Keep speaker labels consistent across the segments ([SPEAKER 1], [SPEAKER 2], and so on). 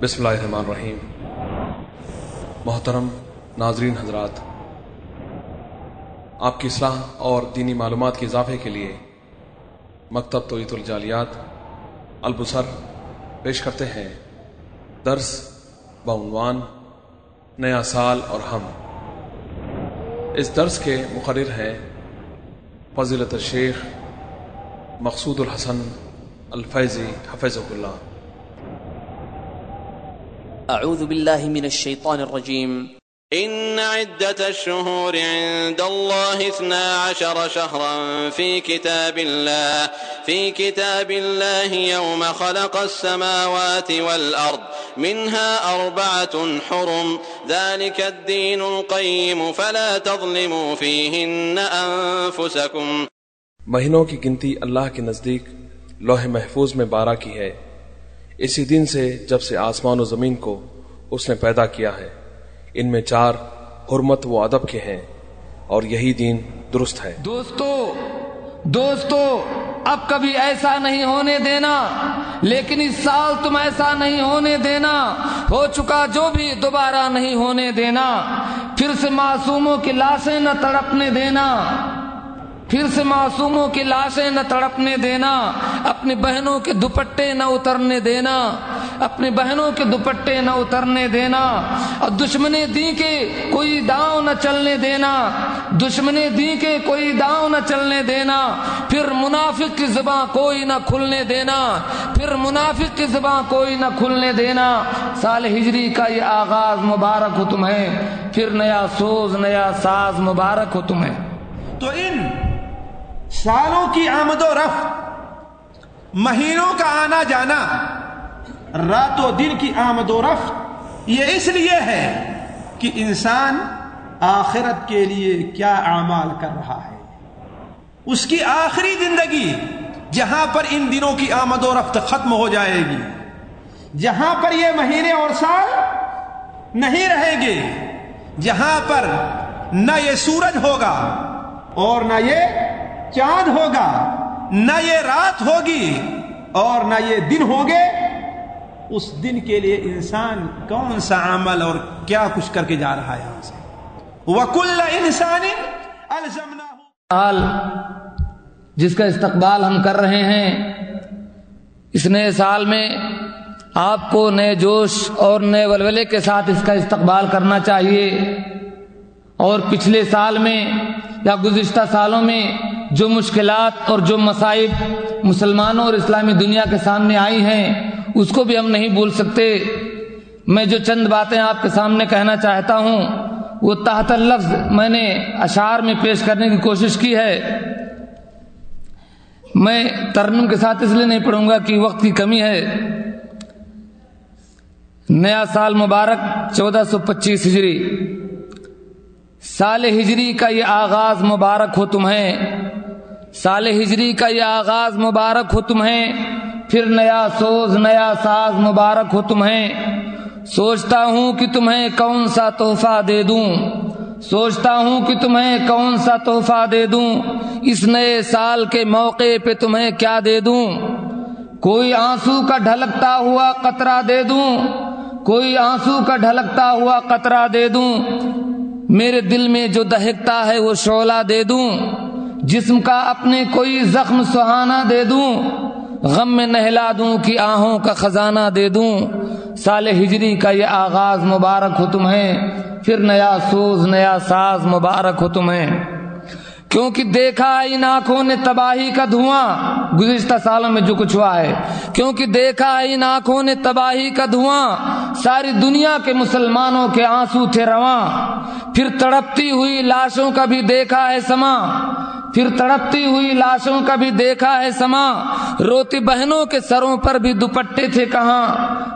[SPEAKER 1] بسم اللہ الرحمن الرحیم۔ محترم ناظرین حضرات، آپ کی اصلاح اور دینی معلومات کے اضافے کے لیے مکتب توعیت الجالیات البصر پیش کرتے ہیں درس بعنوان نیا سال اور ہم۔ اس درس کے مقرر ہیں فضیلت الشیخ مقصود الحسن الفیضی حفظہ اللہ۔
[SPEAKER 2] اعوذ باللہ من الشیطان الرجیم۔
[SPEAKER 3] إن عدة الشهور عند الله 12 شهرا في كتاب الله يوم خلق السماوات والأرض منها 4 حرم ذلك الدين القيم فلا تظلموا فيهن أنفسكم۔
[SPEAKER 1] مہینوں کی گنتی اللہ کے نزدیک لوح محفوظ میں 12 کی ہے، اسی دن سے جب سے آسمان و زمین کو اس نے پیدا کیا ہے۔ ان میں 4 حرمت و ادب کے ہیں اور یہی دین درست ہے۔
[SPEAKER 4] دوستو اب کبھی ایسا نہیں ہونے دینا، لیکن اس سال تم ایسا نہیں ہونے دینا، ہو چکا جو بھی دوبارہ نہیں ہونے دینا۔ پھر سے معصوموں کی لاشیں نہ تڑپنے دینا، پھر سے معصوموں کی لاشیں نہ تڑپنے دینا، اپنی بہنوں کے دوپٹے نہ اترنے دینا، اپنی بہنوں کے دوپٹے نہ اترنے دینا، اور دشمن دین کے کوئی داؤں نہ چلنے دینا، دشمن دین کے کوئی داؤں نہ چلنے دینا۔ پھر منافق کی زبان کوئی نہ کھلنے دینا، پھر منافق کی زبان کوئی نہ کھلنے دینا۔ سال ہجری کا یہ آغاز مبارک ہو تمہیں، پھر نیا سوز نیا ساز مبارک ہو تمہیں۔
[SPEAKER 5] تو ان سالوں کی آمد و رفت، مہینوں کا آنا جانا، رات و دن کی آمد و رفت، یہ اس لیے ہے کہ انسان آخرت کے لیے کیا اعمال کر رہا ہے۔ اس کی آخری زندگی جہاں پر ان دنوں کی آمد و رفت ختم ہو جائے گی، جہاں پر یہ مہینے اور سال نہیں رہیں گے، جہاں پر نہ یہ سورج ہوگا اور نہ یہ چاند ہوگا، نہ یہ رات ہوگی اور نہ یہ دن ہوں گے، اس دن کے لیے انسان کون سا عمل اور کیا کچھ کر کے جا رہا ہے یہاں سے۔ وَكُلَّ إِنسَانٍ أَلْزَمْنَاهُ،
[SPEAKER 4] سال جس کا استقبال ہم کر رہے ہیں، اس نئے سال میں آپ کو نئے جوش اور نئے ولولے کے ساتھ اس کا استقبال کرنا چاہیے۔ اور پچھلے سال میں یا گزشتہ سالوں میں جو مشکلات اور جو مصائب مسلمانوں اور اسلامی دنیا کے سامنے آئی ہیں، اس کو بھی ہم نہیں بھول سکتے۔ میں جو چند باتیں آپ کے سامنے کہنا چاہتا ہوں وہ تحت اللفظ میں نے اشعار میں پیش کرنے کی کوشش کی ہے۔ میں ترنم کے ساتھ اس لیے نہیں پڑھوں گا کہ وقت کی کمی ہے۔ نیا سال مبارک 1425 ہجری، سال ہجری کا یہ آغاز مبارک ہو تمہیں، سال ہجری کا یہ آغاز مبارک ہو تمہیں، پھر نیا سوز نیا ساز مبارک ہو تمہیں۔ سوچتا ہوں کہ تمہیں کون سا تحفہ دے دوں، سوچتا ہوں کہ تمہیں کون سا تحفہ دے دوں، اس نئے سال کے موقع پہ تمہیں کیا دے دوں۔ کوئی آنسو کا ڈھلکتا ہوا قطرہ دے دوں، کوئی آنسو کا ڈھلکتا ہوا قطرہ دے دوں، میرے دل میں جو دہکتا ہے وہ شعلہ دے دوں، جسم کا اپنے کوئی زخم سہانا دے دوں، غم میں نہلا دوں کہ آہوں کا خزانہ دے دوں۔ سال ہجری کا یہ آغاز مبارک ہو تمہیں، پھر نیا سوز نیا ساز مبارک ہو تمہیں۔ کیونکہ دیکھا ہے ان آنکھوں نے تباہی کا دھواں، گزشتہ سالوں میں جو کچھ ہوا ہے، کیونکہ دیکھا ہے ان آنکھوں نے تباہی کا دھواں، ساری دنیا کے مسلمانوں کے آنسو تھے رواں، پھر تڑپتی ہوئی لاشوں کا بھی دیکھا ہے سما، پھر تڑپتی ہوئی لاشوں کا بھی دیکھا ہے سما، روتی بہنوں کے سروں پر بھی دوپٹے تھے کہاں،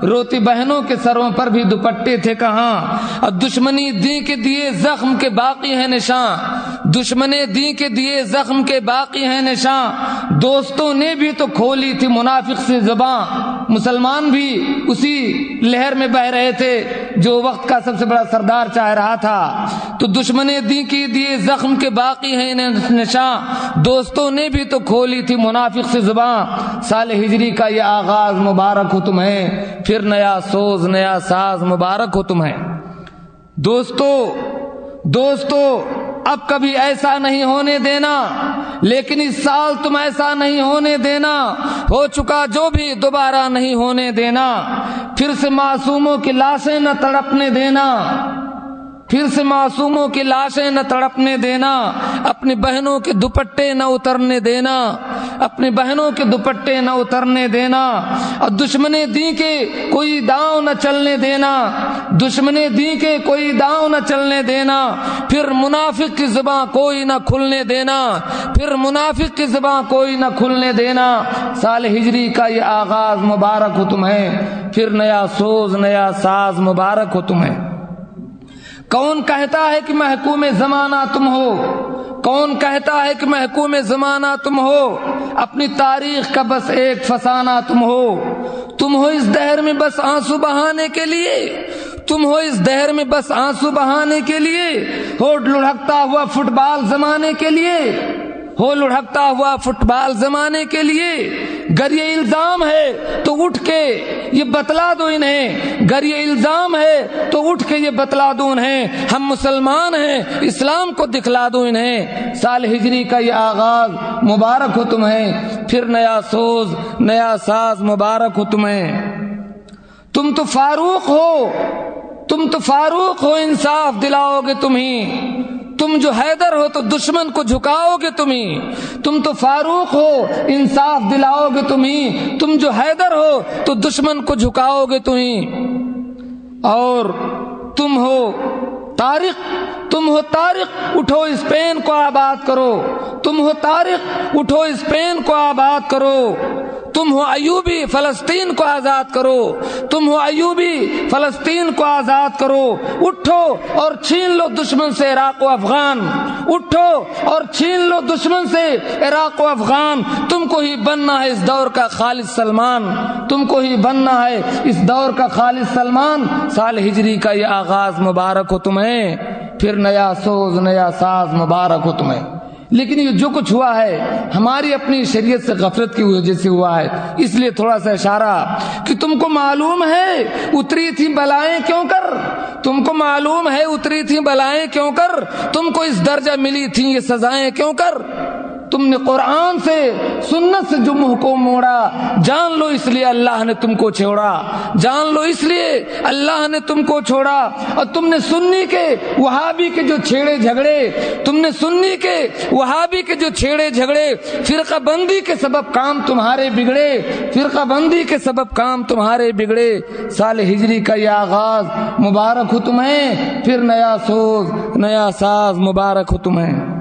[SPEAKER 4] روتی بہنوں کے سروں پر بھی دوپٹے تھے کہاں، اور دشمنی دین کے دیے زخم کے باقی ہیں نشان، دشمن دین کے دیے زخم کے باقی ہیں نشان، دوستوں نے بھی تو کھولی تھی منافق سے زبان، مسلمان بھی اسی لہر میں بہ رہے تھے، جو وقت کا سب سے بڑا سردار چاہ رہا تھا، تو دشمن دین کی دیے زخم کے باقی ہیں نشاں، دوستوں نے بھی تو کھولی تھی منافق سے زباں، سال ہجری کا یہ آغاز مبارک ہو تمہیں، پھر نیا سوز نیا ساز مبارک ہو تمہیں۔ دوستو اب کبھی ایسا نہیں ہونے دینا، لیکن اس سال تم ایسا نہیں ہونے دینا، ہو چکا جو بھی دوبارہ نہیں ہونے دینا، پھر سے معصوموں کی لاشیں نہ تڑپنے دینا، پھر سے معصوموں کی لاشیں نہ تڑپنے دینا، اپنی بہنوں کے دوپٹے نہ اترنے دینا، اپنی بہنوں کے دوپٹے نہ اترنے دینا، اور دشمن دین کے کوئی داؤں نہ چلنے دینا، دشمن دین کے کوئی داؤں نہ چلنے دینا، پھر منافق کی زباں کوئی نہ کھلنے دینا، پھر منافق کی زباں کوئی نہ کھلنے دینا۔ سال ہجری کا یہ آغاز مبارک ہو تمہیں، پھر نیا سوز نیا ساز مبارک ہو تمہیں۔ کون کہتا ہے کہ محکوم زمانہ تم ہو، کون کہتا ہے کہ محکوم زمانہ تم ہو، اپنی تاریخ کا بس ایک فسانہ تم ہو اس دہر میں بس آنسو بہانے کے لیے، تم ہو اس دہر میں بس آنسو بہانے کے لیے، ہو لڑھکتا ہوا فٹ بال زمانے کے لیے، ہو لڑھکتا ہوا فٹ بال زمانے کے لیے، گر یہ الزام ہے تو اٹھ کے یہ بتلا دو انہیں، گر یہ الزام ہے تو اٹھ کے یہ بتلا دو انہیں، ہم مسلمان ہیں اسلام کو دکھلا دو انہیں۔ سال ہجری کا یہ آغاز مبارک ہو تمہیں، پھر نیا سوز نیا ساز مبارک ہو تمہیں۔ تم تو فاروق ہو انصاف دلاؤ گے تم ہی، تم جو حیدر ہو تو دشمن کو جھکاؤ گے تم ہی، تم تو فاروق ہو انصاف دلاؤ گے تم ہی، تم جو حیدر ہو تو دشمن کو جھکاؤ گے تم ہی، اور تم ہو طارق اٹھو اسپین کو آباد کرو، تم ہو طارق اٹھو اسپین کو آباد کرو، تم ہو ایوبی فلسطین کو آزاد کرو، تم ہو ایوبی فلسطین کو آزاد کرو، اٹھو اور چھین لو دشمن سے عراق و افغان، اٹھو اور چھین لو دشمن سے عراق و افغان، تم کو ہی بننا ہے اس دور کا خالص سلمان، تم کو ہی بننا ہے اس دور کا خالص سلمان۔ سال ہجری کا یہ آغاز مبارک ہو تمہیں، پھر نیا سوز نیا ساز مبارک ہو تمہیں۔ لیکن یہ جو کچھ ہوا ہے ہماری اپنی شریعت سے غفلت کی وجہ سے ہوا ہے، اس لیے تھوڑا سا اشارہ کہ تم کو معلوم ہے اتری تھی بلائیں کیوں کر، تم کو معلوم ہے اتری تھی بلائیں کیوں کر، تم کو اس درجہ ملی تھی یہ سزائیں کیوں کر، تم نے قرآن سے سنت سے جو منہ کو موڑا، جان لو اس لیے اللہ نے تم کو چھوڑا، جان لو اس لیے اللہ نے تم کو چھوڑا، اور تم نے سنی کے وہابی کے جو چھیڑے جھگڑے، تم نے سنی کے وہابی کے جو چھیڑے جھگڑے، فرقہ بندی کے سبب کام تمہارے بگڑے، فرقہ بندی کے سبب کام تمہارے بگڑے۔ سال ہجری کا یہ آغاز مبارک ہو تمہیں، پھر نیا سوز نیا ساز مبارک ہو تمہیں۔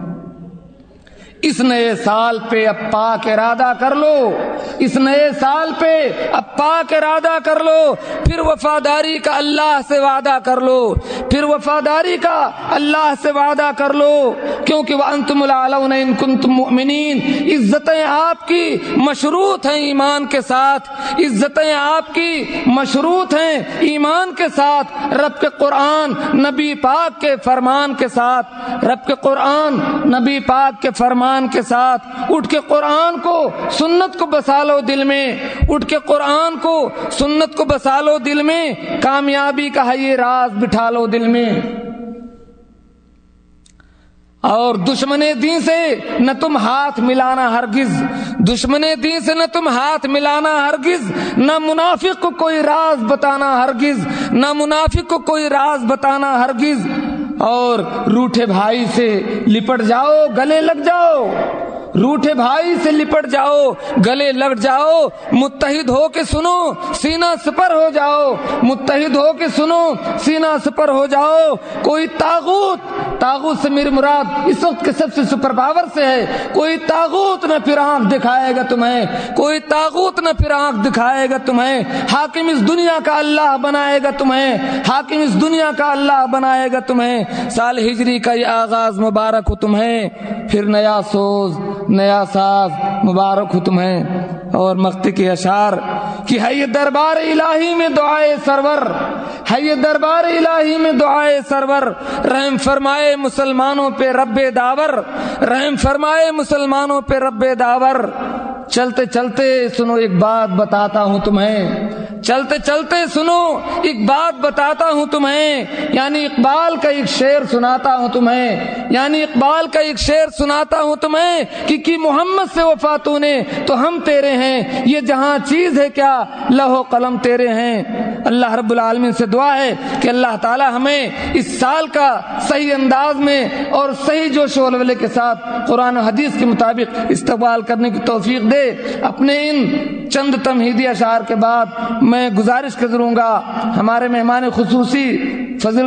[SPEAKER 4] اس نئے سال پہ اب پاک ارادہ کر لو، اس نئے سال پہ اب پاک ارادہ کر لو، پھر وفاداری کا اللہ سے وعدہ کر لو، پھر وفاداری کا اللہ سے وعدہ کر لو، کیونکہ وَأَنْتُمُ الْأَعْلَوْنَ إِن كُنتُم مُؤْمِنِينَ، عزتیں آپ کی مشروط ہیں ایمان کے ساتھ، عزتیں آپ کی مشروط ہیں ایمان کے ساتھ، رب کے قرآن نبی پاک کے فرمان کے ساتھ، رب کے قرآن نبی پاک کے فرمان کے ساتھ۔ اٹھ کے قرآن کو سنت کو بسا لو دل میں، اٹھ کے قرآن کو سنت کو بسا لو دل میں، کامیابی کا ہے یہ راز بٹھا لو دل میں، اور دشمن دین سے نہ تم ہاتھ ملانا ہرگز، دشمن دین سے نہ تم ہاتھ ملانا ہرگز، نہ منافق کو کوئی راز بتانا ہرگز، نہ منافق کو کوئی راز بتانا ہرگز، اور روٹھے بھائی سے لپٹ جاؤ گلے لگ جاؤ، روٹھے بھائی سے لپٹ جاؤ گلے لگ جاؤ، متحد ہو کے سنو سینہ سپر ہو جاؤ، متحد ہو کے سنو سینہ سپر ہو جاؤ۔ کوئی طاغوت سے میری مراد اس وقت کے سب سے سپر پاور سے ہے، کوئی طاغوت نہ پھر آنکھ دکھائے گا تمہیں، کوئی طاغوت نہ پھر آنکھ دکھائے گا تمہیں، حاکم اس دنیا کا اللہ بنائے گا تمہیں، حاکم اس دنیا کا اللہ بنائے گا تمہیں۔ سال ہجری کا یہ آغاز مبارک ہو تمہیں، پھر نیا سوز نیا ساز مبارک ہو تمہیں۔ اور مقطع کے اشعار کہ ہے یہ دربار الہی میں دعائے سرور، ہے یہ دربار الہی میں دعائے سرور، رحم فرمائے مسلمانوں پہ رب داور، رحم فرمائے مسلمانوں پہ رب داور۔ چلتے چلتے سنو ایک بات بتاتا ہوں تمہیں، چلتے چلتے سنو ایک بات بتاتا ہوں تمہیں، یعنی اقبال کا ایک شعر سناتا ہوں تمہیں، یعنی اقبال کا ایک شعر سناتا ہوں تمہیں کہ محمد سے وفا تو نے تو ہم تیرے ہیں، یہ جہاں چیز ہے کیا لوح و قلم تیرے ہیں۔ اللہ رب العالمین سے دعا ہے کہ اللہ تعالی ہمیں اس سال کا صحیح انداز میں اور صحیح جوش و ولولے کے ساتھ قرآن و حدیث کے مطابق استقبال کرنے کی توفیق دے۔ اپنے ان چند تمہیدی اشعار کے بعد میں گزارش کروں گا ہمارے مہمان خصوصی فضل